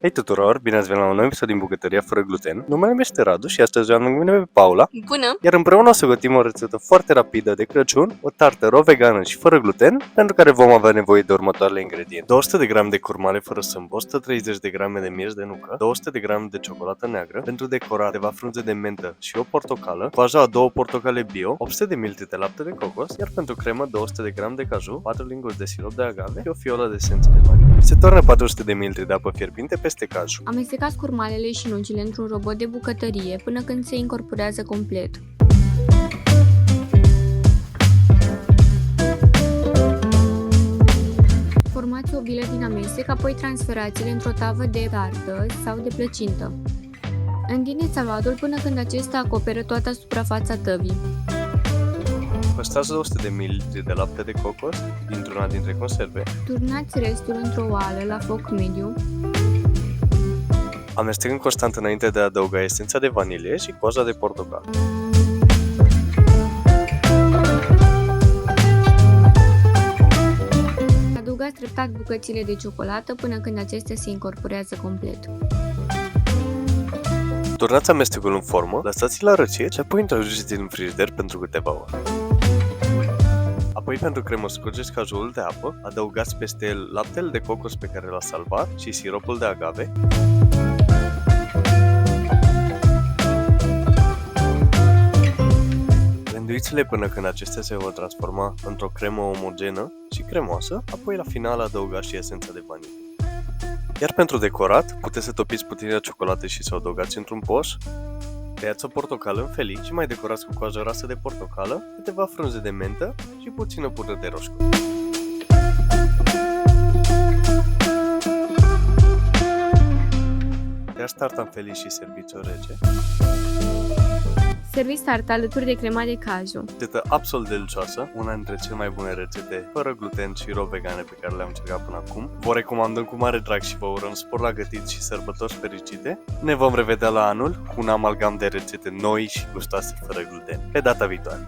Hei tuturor, bine ați venit la un nou episod din Bucătăria fără gluten. Numele meu este Radu și astăzi am lângă mine pe Paula. Bună! Iar împreună o să gătim o rețetă foarte rapidă de Crăciun, o tartă ro vegană și fără gluten, pentru care vom avea nevoie de următoarele ingrediente. 200 de grame de curmale fără sâmbă, 130 de grame de miez de nucă, 200 de grame de ciocolată neagră, pentru decorat câteva frunze de mentă și o portocală, vaja a 2 portocale bio, 800 de ml de lapte de cocos, iar pentru cremă 200 de grame de caju, 4 linguri de sirop de agave și o fiolă de esență de vanilă. Se toarnă 400 de ml de apă fierbinte peste caju. Amestecați curmalele și nucile într-un robot de bucătărie până când se incorporează complet. Formați o bilă din amestec, apoi transferați-le într-o tavă de tartă sau de plăcintă. Întineți saladul până când acesta acoperă toată suprafața tăvii. Păstrați 200 de ml de lapte de cocos dintr-una dintre conserve. Turnați restul într-o oală la foc mediu. Amestecând constant înainte de a adăuga esența de vanilie și coza de portocală. Adăugați treptat bucățile de ciocolată până când acestea se incorporează complet. Turnați amestecul în formă, lăsați-l la răcie și apoi introduceți în frigider pentru câteva ore. Apoi pentru cremă scurgeți cajul de apă, adăugați peste el laptele de cocos pe care l-a salvat și siropul de agave. Rânduiți-le până când acestea se vor transforma într-o cremă omogenă și cremoasă, apoi la final adăugați și esența de vanilie. Iar pentru decorat, puteți să topiți puțină ciocolată și să o adăugați într-un poș, tăiați o portocală în felii și mai decorați cu coajă rasă de portocală, câteva frunze de mentă și puțină pudră de roșcov. Tăiați tarta în felii și serviți-o rece. Serviți tarta alături de crema de caju. Rețetă absolut delicioasă, una dintre cele mai bune rețete fără gluten și ro vegane pe care le-am încercat până acum. Vă recomandăm cu mare drag și vă urăm spor la gătit și sărbători fericite. Ne vom revedea la anul cu un amalgam de rețete noi și gustoase fără gluten. Pe data viitoare!